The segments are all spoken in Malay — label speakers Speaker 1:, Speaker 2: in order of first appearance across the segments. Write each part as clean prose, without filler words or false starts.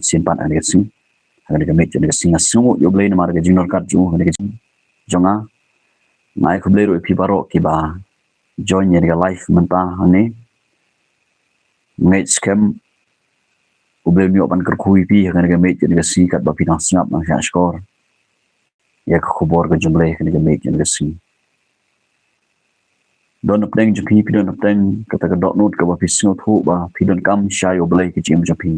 Speaker 1: simpan ane sing ane ke met ane sing asungu yo blay na mar ke jinor kat ju ane ke jonga ngai ko blay ro pi baro ki ba join ye life menta ane met scam ublay mi opan kerkhui pi ane ke met ane sing kat ba pinang singap nang sya skor ya ko khobor ke jumlay ane ke met ane sing don apdeng jpi pi don apdeng kata ke dot note ke ba pisngo thu ba pi don kam shy oblay ke jim jpi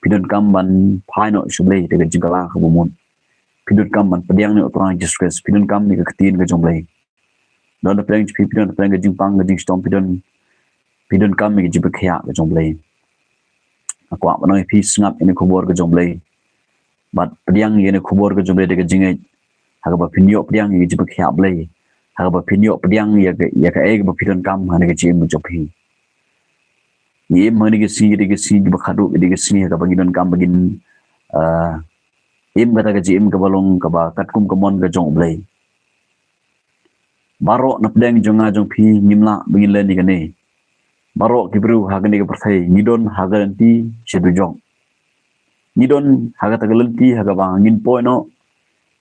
Speaker 1: pidon kam ban phai no shublei de jingala khabumun pidon kam ban pediang ni otrang distress pidon kam ni ketin ke jonglei don the playing pidon playing ke jingpang ke jingstom pidon kam ni jibekhya ke jonglei akwa banoi pi sngap ini khobor ke jonglei bat pediang ni khobor ke jonglei de jingai hagaba pinyo pediang ni jibekhya blei hagaba pinyo pediang ya ke eg ba pidon kam hane ke jim jopi ni mani ke si bakadu ke si ka bagin kam bagin im kata ke jim ke balong ka ba katkum ke mon ke jong blai baro napdeng jonga jong phi nimla bagin len ni ke ne baro kibru hagani ke perthai nidon haganti sedu jong nidon hagata ke lenti haga ba ngin poino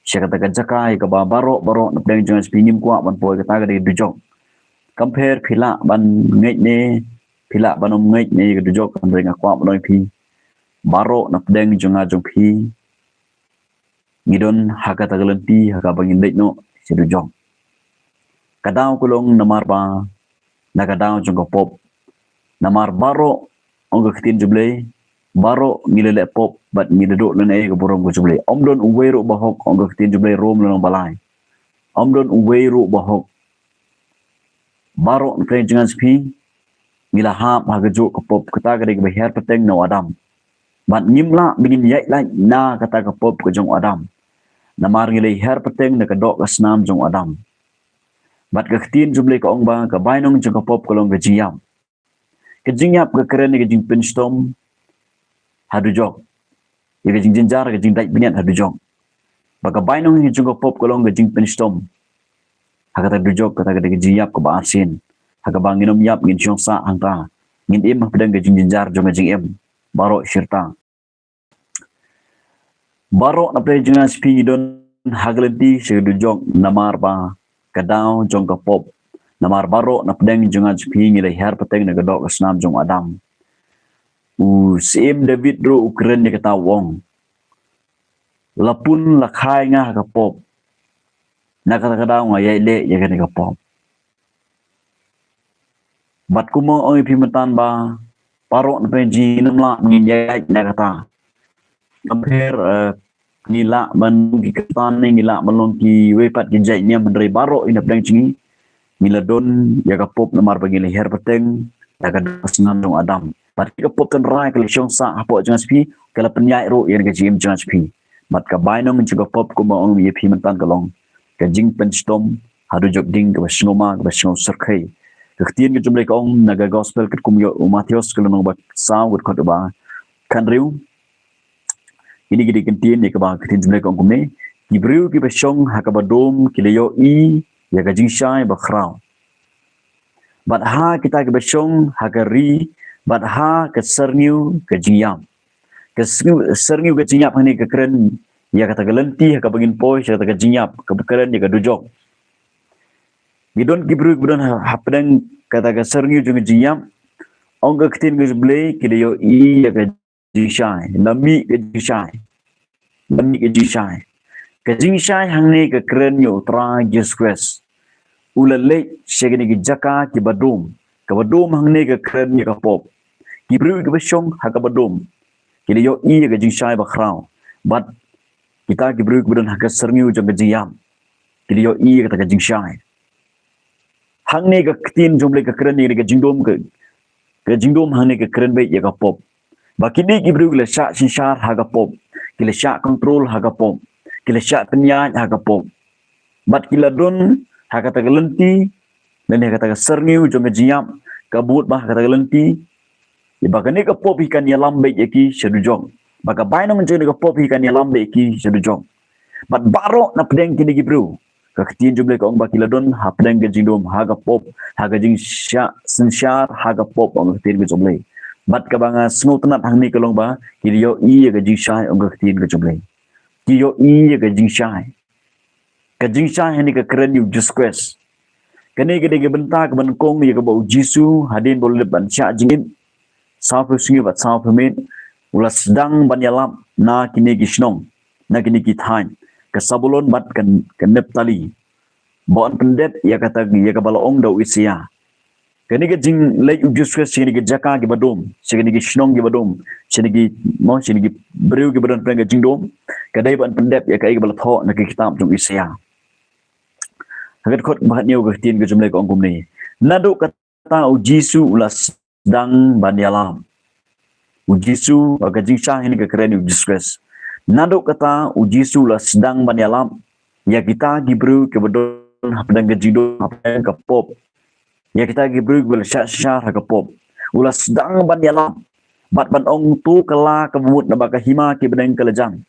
Speaker 1: syakata ke jakai ke ba baro napdeng jonga phi nim kwa ban poi ke ta ke du jong compare phila ban ngai ne pila banom ngai ne ke dujok andre ngakwa banoi phi baro napdeng jonga jong phi ngidon haga tagalenti haga bangin deit no sidujong kadao kulong namar ba nakadao jong pop namar baro ong ketin juble baro ngilele pop bat ngiledo len e ke borong ko juble omdon uwero bahok ong ketin juble rom long balai omdon uwero bahok baro napdeng jonga phi ngila hap hagajo ke pop kata ke ke her peteng no adam bat nimla bingin yai lai na kata ke pop ke jong adam namar ngilai her peteng na ke dok ke snam jong adam bat ke tin juble ke ong ba ke bainong jong ke pop ke long ke jiam ke jingyap ke keren ke jing pinstom hadu jok ye ke jing jinjar ke jing dai binian hadu jok ba ke bainong jong ke pop ke long ke jing pinstom hakata du jok kata ke jiap ke ba asin haga banginom yap ngin syong sa angta ngin im pedang ke jinjar jong jing em baro syirta baro na pre jingan spi don haglenti sedu jong namar ba kadao jong ka pop namar baro na pedang jingan spi ngile her peteng na gadok snam jong adam sim david ro ukren ni kata wong lapun lakhai nga ka pop na kata kadao nga yai le ya ka pop bat kumo oi pimentan ba parok na penji namla ngiyai na kata compare nila ban ki ketan ni nila balong ki wepat ki jai ni mandrai baro ina pedang cingi nila don ya ka pop namar bagi leher peteng ya ka senam dong adam bat ki pop kan rai ke syong sa apo jangan spi kala penyai ro yang ke jim jangan spi bat ka baino men juga pop kumo ong ye pimentan kalong ka jing penstom hadu jok ding ke snoma ke snong serkai ketin ke jumlah kaum naga gospel ket kumyo Matius kelong ba saw ket ba kan riu ini gidi kentin ya ke ba ketin jumlah kaum kumne gibriu ki besong hakabadom kileyo i ya ka jingshai ba khrau bat ha kita ke besong hakari bat ha ke serniu ke jingyam ke serniu ke jingyap ni ke keren ya kata gelenti ka bagin poi kata ke jingyap ke bekeren ya ke dujok gidon gibru gidon hapdang kata ke serniu jung jingyam ong ke ketin ke blei kileyo i ya ke jingshai nami ke jingshai ke jingshai hangne ke keren yo tra Jesus ulale segini ki jaka ki badum ke badum hangne ke keren ya ke pop gibru ke besong ha ke badum kileyo i ya ke jingshai ba khrau bat kita gibru gidon ha ke serniu jung jingyam kileyo i ya ke jingshai hangne ke ketin jumlah ke keren ni ke jingdom hangne ke keren baik ya ke pop bakini gibru le syak sinsar ha ke pop kila syak control ha ke pop kila syak penyat ha ke pop bat kila don ha kata gelenti dan ha kata serniu jong jiam kabut bah kata gelenti ya bakani ke pop ikan ya lambe ki sedujong baka baino menjadi ke pop ikan ya lambe ki sedujong bat baro na pedeng kini gibru ketin jumlah kaum bakila don hapdeng ke jingdom haga pop haga jing sya sensyar haga pop ong ketin ke jumlah bat ka banga sngo tanat hang ni kalong ba kiyo i ga jing shai ong ka tin ka jumle kiyo i ga jing shai ni ka keren yu Jesus kani ga de benta ka ban kong ni ka ba jisu hadin boleh ban sha jingin sa pu singi bat sa pu min ulas sedang ban yalam na kini gisnong na kini kithan ka sabulon bat kan neptali bon pendet ya kata ya ka balong do isia kani ga jing lay Jesus sini ga jaka gi badom sini gi shnong gi badom sini gi mo sini gi breu gi badon ga jing dom ka dai ban pendet ya ka ga bal tho na ki kitab jong isia hagat khot bahat niu ga tin ga jumle ko ongkum ni nadu kata jisu ulas sedang ban yalam Jisu ga jing sha ini ga keren Jesus nadu kata Jisu ulas sedang ban yalam ya kita gi breu ke badon hapdang ga jing dom hapdang ka pop ya kita gibru bel syar ha kapop ulas sedang ban yalam bat ban ong tu kala kebut na baka hima ki beneng kelejang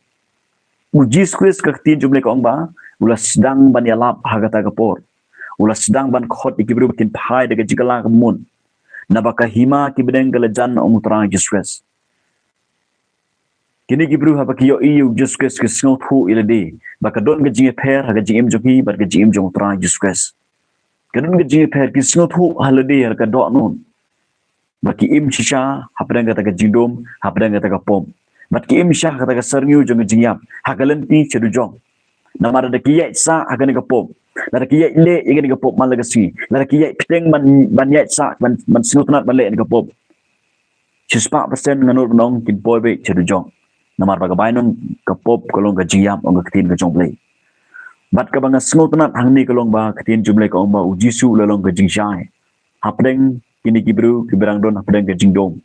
Speaker 1: uji squeeze ka tin jumle ka ong ba ulas sedang ban yalam ha kata kapor ulas sedang ban khot gibru tin phai de jikala kemun na baka hima ki beneng kelejan ong terang Jesus kini gibru ha baki yo iu Jesus ke sngot hu ilade baka don ga jinge pher ha ga jingem joki bat ga jingem jong terang Jesus kadang ga jinge pher ki sngot hu halade har ka do non baki im shisha hapdang ga ta jingdom hapdang ga ta pom bat ki im sha ga ta sarngiu jong jingyam hagalanti chedu jong namara da kiyai sa hagan ga pom la kiyai le igen ga pom malaga si la kiyai piteng ban yai sa ban sngot nat ban le ga pom chispa persen nganur nong kin boy be chedu jong namara ga bainong ga pop kolong ga jingyam ong ga tin ga jong play bat ka banga sngot nat hang ni kalong ba katin jumle ka ong ba ujisu lalong ka jingshai hapdeng kini gibru kiberang don hapdeng ka jingdom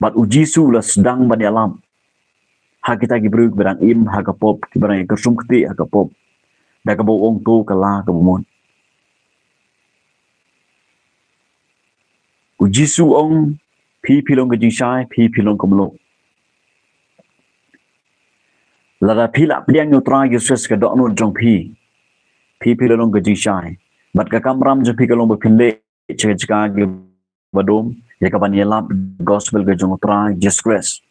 Speaker 1: bat ujisu la sedang ban yalam ha kita gibru kiberang im ha ka pop kiberang ka sum kti ha ka pop da ka bo ong tu kala ka bumon ujisu ong pi pilong ka jingshai pi pilong ka mlo lada pila pliang yu tra Jesus ka do non jong pi long ga jishai bat ka kamram jong pi ka long ba phile che chka ge badom ya ka ban yelam gospel ga jong tra Jesus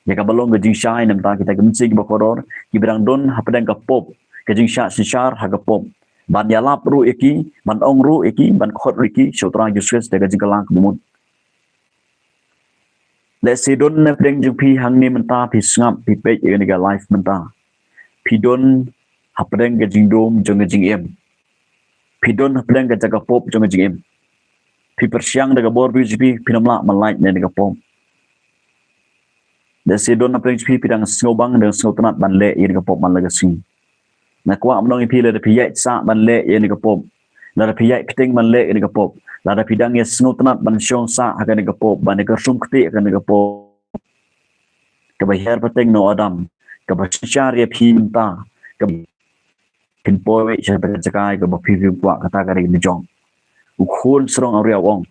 Speaker 1: ya ka balong ga jishai nam ta kita gemsi ba koror ki berang don hapdang ka pop ka jingsha sishar ha ka pop ban yalap ru eki ban ong ru eki ban khot ru eki shotra Jesus da ga jingala ka mun let's say don na preng jung pi hang ni menta pi ngam pi pe ye ga life menta pi don hapdeng ga jingdom jong ga jingem pi don hapdeng ga jaga pop jong ga jingem pi persiang daga bor bi pi pinamla malai ne ga pom let's say don na preng pi dang snobang da snotnat ban le ye ga pop man la ga sing na kwa amnong pi le pi yai sa ban le ye ga pop la pi yai piteng ban le ye ga pop la pidang ya snotnat ban syong sa akan ga pop ban ga sum kti akan ga pop ka bahar pateng no adam ka bachar ya phinta ka pin poi cha ba jakai ka ba phi kwa kata ka ri jong u khon srong auria ong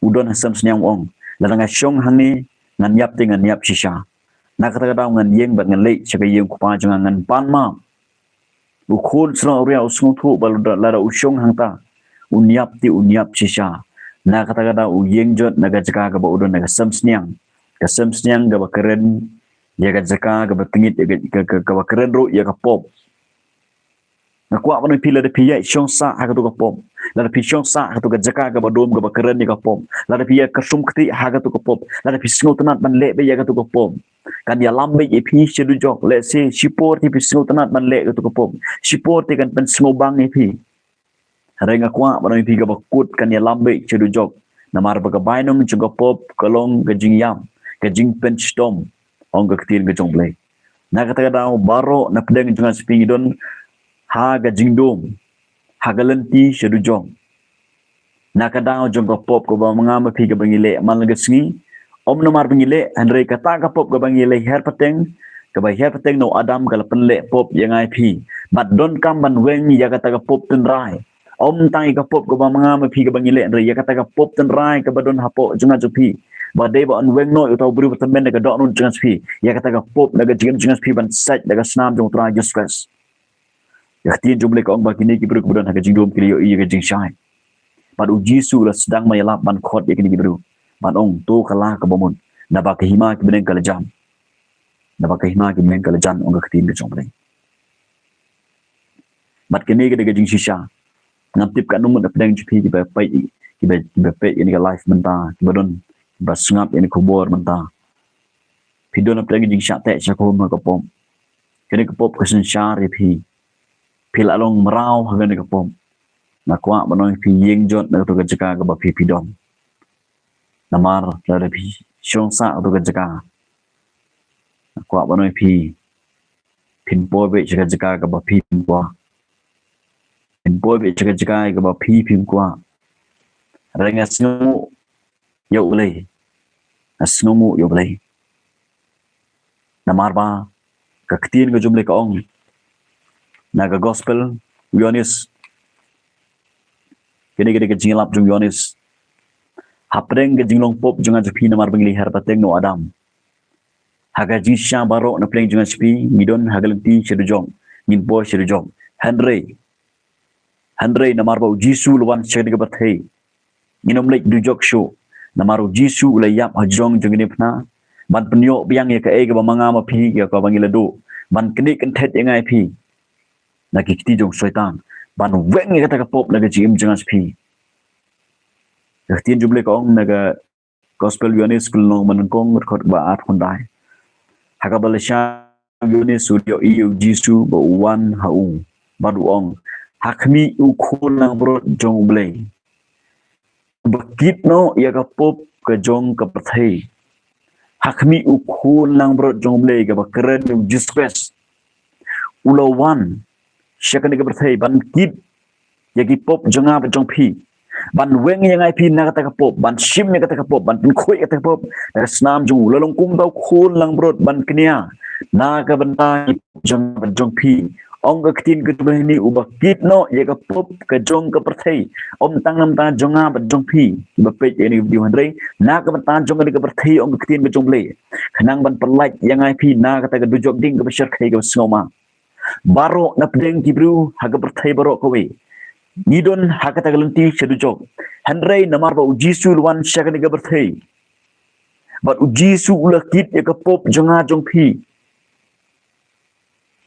Speaker 1: udon hasam snyang ong la nga syong hani ngan yap ting ngan yap shisha na kata ka ngan yeng bat ngan le cha ka yeng kwa jang ngan pan ma u khon srong auria usung thu bal la u syong hangta unyap shisha na kata u yeng jot naga jaka ga ba udon naga sam snyang ga ba keren ya ga jaka ga ba tingit ga ba keren ro ya ga pop na kwa ba pila de piya syong sa ha ga to ga pop la pi syong sa ha to ga jaka ga ba dom ga ba keren ya ga pop la piya ka sum kti ha ga to ga pop la pi snotnat ban le be ya ga to ga pop kan ya lambe e pi shedu jok le se sipor ti pi snotnat ban le ga to ga pop sipor ti kan pen snobang e pi renga kwa ba pi ga ba kut kan ya lambe shedu jok namar ba ga bainong juga pop kalong ga jingyam ga jing pen stom ong ga ktir ga jong ble na kata ga baro na pedang junga spingidon ha ga jingdom ha ga lenti shedu jong na ka dang jong ga pop ko ba mangama pi ga bangile man ga singi om namar bangile andre kata ga pop ga bangile her pateng ka ba her pateng no adam ga pen le pop yang ai pi but don kam ban wen ya kata ga pop ten rai om tangi ka pop ko ba mangama pi ga bangile andre ya kata ga pop ten rai ka ba don hapo junga jupi ba de ba on wen no utau buru temen ga do nun junga pi ya kata ga pop daga junga pi ban sat daga snam jong tra Jesus ya tin jumle ko ong ba kini ki buru kemudian ha ga jingdom kili yo i ga jing shai padu jisu la sedang mayalap ban khot ya kini buru ban ong tu kalah ka bomun na ba ka hima ki beneng kalajam na ba ka hima ki beneng kalajan ong ka tin ka chong beneng bat kini ka de jing shisha ngam tip ka numun pedang jupi ki ba pai ki ba pe ini ka life menta ki badon ba sungap ini kubur menta pidon pedang jing sha te sha ko ma ka pom kini ka pop ka sin sha ri pil along merau hagan ka pom na kwa banoi pi yeng jot na to ka jaka ka ba pidon namar la pi shong sa to ka jaka na kwa banoi pin po be jaka ka ba pin kwa pin po be jaka ka ba pin kwa renga snu yo lei asnu yo lei namar ba ka ktin ka jumle ka ong naga gospel Yonis kini kini ke jinglap jung Yonis hapreng ke jinglong pop junga jepi namar bengli her pateng no adam haga jisha baro na pleng junga jepi midon hagalenti chedujong min bo chedujong Henry namar ba jisu luan chedi ke bathei minom lek dujok show namaru jisu ulayap hajong jung ni phna ban penyo biang ya ka e ke manga ma phi ya ka bangila do ban kini kan thet engai phi na kiti jong syaitan ban weng ni kata ka pop na jim jangan sepi tin jumle ko naga gospel Yonis kulong manengkong record ba at hundai haka balasya Yonis studio iu jisu ba wan hau badu ong hakmi u khulang bro jong blei bakit no ya ka pop ka jong ka pathei hakmi u khulang bro jong blei ka ba keren Jesus ulawan Syakani ka berthai ban kit yagi pop jonga ba jong pi ban weng yang ai pi na kata ka pop ban sim ni kata ka pop ban khoi kata ka pop na snam jong lolong kum dau khun lang brot ban knia na ka banta jong ba jong pi ong ka ktin ka tu ni uba kit no ya ka pop ka jong ka berthai om tang nam ta jonga ba jong pi ba pe ni di handrei na ka banta jong ka berthai ong ka ktin ka jong le khanang ban perlai yang ai pi na kata ka dujok ding ka besar khai ka sngoma baro na pedeng kibru haga berthai baro kowe nidon haga tagalenti chedujok Henry namar ba ujisu luan syakani ga berthai bat ujisu ulakit ya ka pop jonga jong pi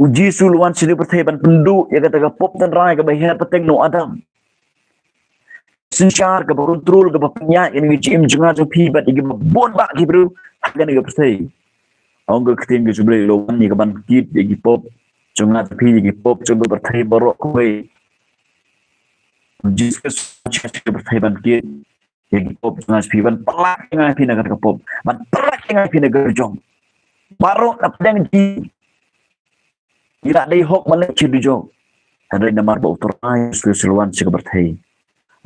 Speaker 1: ujisu luan sini berthai ban pendu ya ka taga pop dan rai ka bahir peteng no adam sinchar ka baruntrul ka penya ini jim jonga jong pi bat igi bon ba kibru haga ni ga berthai ongga ketin ga juble luan ni ka ban kit igi pop jonga pi gi pop jonga berthai baro kowe Jesus church berthai ban kit gi pop jonga pi ban pelak ngai pi nagar ka pop ban pelak ngai pi nagar jong baro na pedang di ira dei hok malek chidu jong ada namar ba utorai seluan sing berthai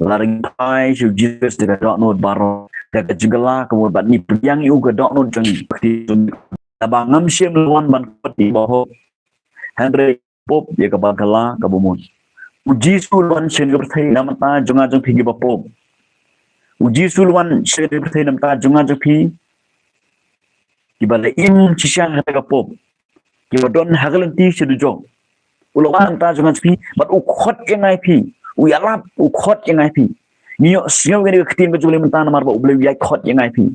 Speaker 1: laring pai su Jesus de dok no baro de jingala ko ban ni yang yu ga dok no jong tabangam sim luan ban peti boho Henry pop ya ka bangkala ka bumun uji sulwan shen ga berthai namata jonga jong phi ba pop uji sulwan shen ga berthai namata jonga jong phi ki bale in chisang hata ka pop ki don hagalanti shedu jong ulawan ta jonga phi bat u khot engai phi u yalap u khot engai phi niyo sio ga ketin ba jule menta namar ba u ble ya khot engai phi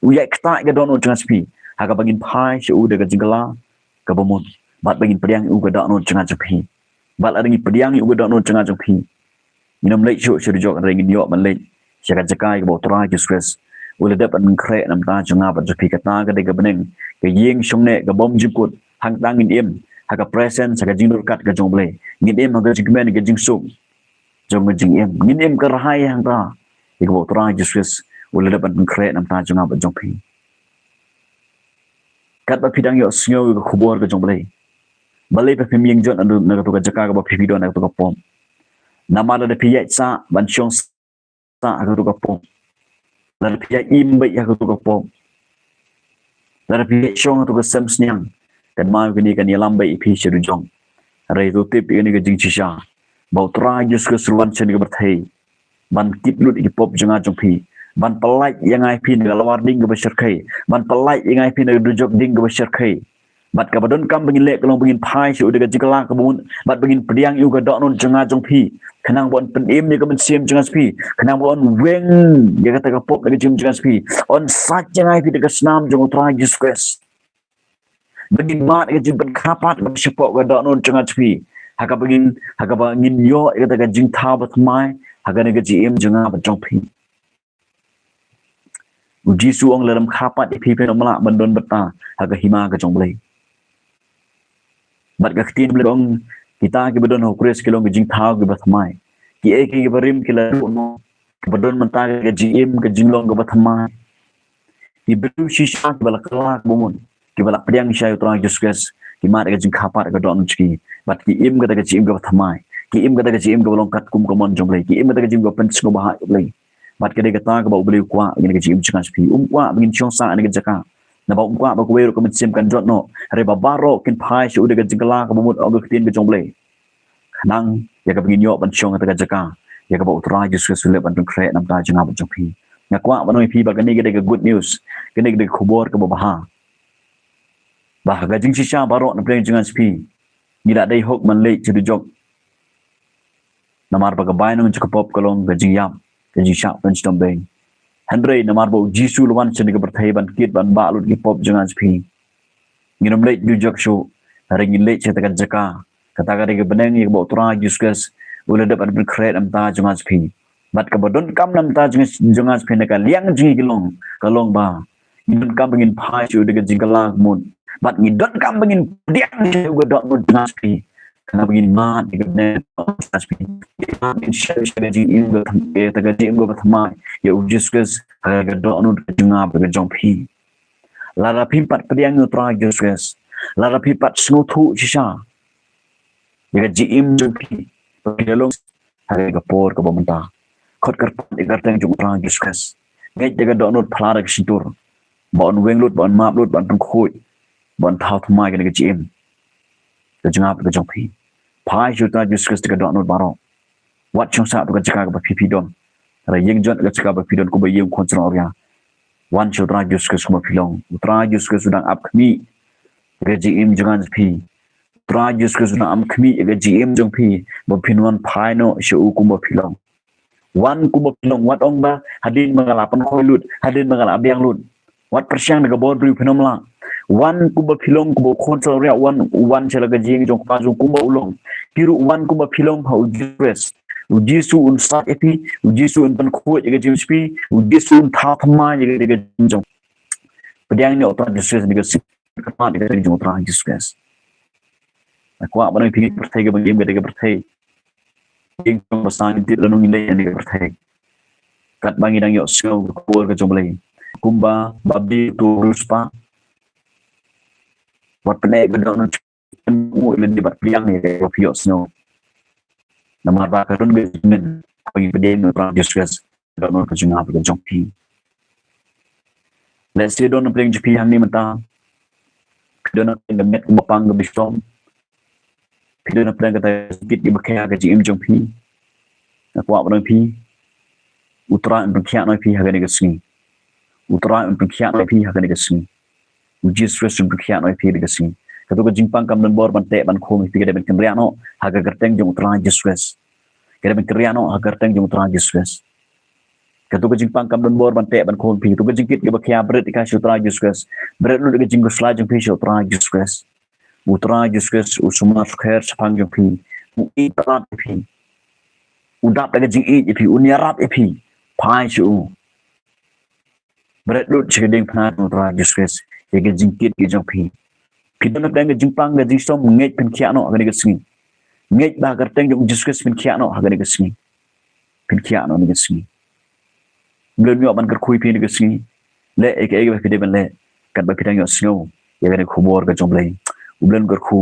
Speaker 1: u ya kta ga don jonga phi haga bangin phai shu de ga jingala ka bumun bat bangin pediang u ga dakno jonga jong bat aringi pediang u ga dakno jonga jong pi minum lek shu shu jok ringi yok man lek syaka jakai ga botra ki stress ule dep an kre nam ta jonga ba jpi kata ga de ga beneng ga yeng shongne ga bom jikut hang tangin em haga present saga jindur kat ga jong ble ngin em ga jingmen ga jingsuk jong ga jing em ngin em ga rahai hang ta ga botra ki stress ule dep an kre nam ta jonga ba jong pi kat ba pidang yo snyo ga khubor ga jong ble balai pe pemiang jon anu na to jaka ka ba pido na to ka pom nama da piyai sa ban chong sa ka to ka pom la piyai im bai ka to ka pom la piyai chong to ka sam snyang kan ma gini kan yalam bai pi chedu jong rai to tip ini ga jing chisha bau tra jus ka sulwan chen ga berthai ban kip lut ki pop jonga jong pi ban pelai yang ai pi na lawar ding ga besar kai ban pelai yang ai pi na dujok ding ga besar kai บัดกับบดนกำบังอินเละกลองบังอินพายสิอุดกับจิกลากระบุนบัดบังอินเปรียงอยู่กับดอกนนจงอาจงพี่ขณะบนเป็นเอ็มนี่ก็เป็นเสียมจงอาสพี่ขณะบนเวงอย่าก็ตะกปบแล้วก็จิมจงอาสพี่ออนสัจยังไงพี่ตะกสนามจงอุตรายิสเกสบังอินมาก็จิมเป็นขาปัดกับเฉพาะกับดอกนนจงอาสพี่หากบังอินโยก็ตะกจิงท้าบัดทำไมหากนี่ก็จิมจงอาบัดจงพี่อุจิสุองเริ่มขาปัดพี่เป็นอมละบันดนบัดตาหากหิมาก็จงเลยบัดกะtin belong kita ki bedon hokres kilong ke jing thau ke bathmai ki ek ki barim ki la no bedon menta ke jim ke jinglong ke bathmai ki bedu shisha ki balak lak bumun ki balak priang shay utra jusges ki mat ke jing khapat ke don chi bat ki im ke jim ke bathmai ki im ke jim ke balong kat kum komon jong le ki im ke jim ke pen sko bah le bat ke de ke ta ke ba beli kwa ke jim chang spi kwa bingin chong sa ne ke jaka na ba umkwa ba kuwero ko mitsim kan jot no re ba baro kin phai shu de jingla ka bumut og tin ke jongle nang ya ka bingin yo ban chong ta jaka ya ka ba utra jisu sule ban kre nam ta jinga ban jong phi na kwa ba no phi ba ka ni ke de good news ke ni de khubor ka ba ha ba ga jing si sha baro na pleng jinga spi ni da dai hok man le chu de jok namar ba ka bai no chu pop kolong ga jing yam ke ji sha ban stom beng Andre namar bo jisu luan cheni ke berthai ban kit ban ba lut ki pop jangan spi nginom le jujak shu ringin le cheta kan jaka kata ka ke beneng ye bo tra juskas ule de ban create am ta jangan spi bat ka bodon kam nam ta jangan spi ne ka liang ji kilong kalong ba ngin kam bengin phai shu de jingala mun bat ngidon kam bengin diang ge dot mun jangan spi kana bengin ma de ne spi in share ji im go ta ga ji im go thmai ya ujiskas ga do anu junga ba jong phi la ra phim pat priang nu tra juskas la ra phi pat snu thu chisha ya ji im jong phi pa long ha ga por ka bomta khot kar pat ga tang jong tra juskas ngai de ga do anu phla ra sintur bon weng lut bon map lut bon tang khoi bon thau thmai ga ji im ga junga ba jong phi phai ju tra juskas de ga do anu baro wat chong sa ga jaka ga phi don ra yeng jon ga chaka ba pidon ko ba yeng kontrol orya wan chudra juskus ko pilong utra juskus udang ap khmi ga jim jangan phi utra juskus udang am khmi ga jim jong phi ba pinwan phai no shu ku ba pilong wan ku ba pilong wat ong ba hadin mangala pan khoi lut hadin mangala abyang lut wat persyang ga bod ru phenom la wan ku ba pilong ku ba kontrol orya wan chela ga jing jong pa jong ku ba ulong piru wan ku ba pilong ha ujres ujisu un sat epi ujisu un pan khoi ga jim spi ujisu un tha thma ga jong pediang ni otra Jesus ni ga sip ka ga jong otra Jesus aku ba no pingi perthai ga bangim ga perthai ing jong basan ti lanu ni le ni ga perthai kat bangi dang yo snow ko ga jong le kumba babi tu ruspa wat pene ga no mu le di bat piang ni ga pio snow namar ba ka run men pagi pediang no tra Jesus ga no ka jong ga jong pi let's say don playing GP hang ni mata don in the met mapang ga bistom don playing ka bit di bakya ga GM jong pi akwa ba no pi utra in bakya no pi ha ga ni ga sing utra in bakya no pi ha ga ni ga sing uji stress in bakya no pi ga sing ka to ga jingpang kam dan bor ban te ban khom pi ga ben kemria no ha ga gerteng jong utra stress ga ben kemria no ha gerteng jong utra stress katu ke jingpang kam don bor ban te ban khon pi tu ke jingkit ke bakya bret ka sutra juskas bret lu ke jinggo sla jong pi sutra juskas utra juskas usuma khair sapang jong pi u itrat pi udap ke jing e pi uniarat pi pai chu bret lu cheding phna utra juskas ye ke jingkit ke jong pi don ke jingpang ke jingsom ngej pen khya no ke sing ngej ba garteng jong juskas pen khya no ke sing pen khya no ke sing belum yo ban kerkui pi ni kesini le ek ek ba pide ban le kat ba pidang yo snow ya ga khubor ga jomblai ublen kerku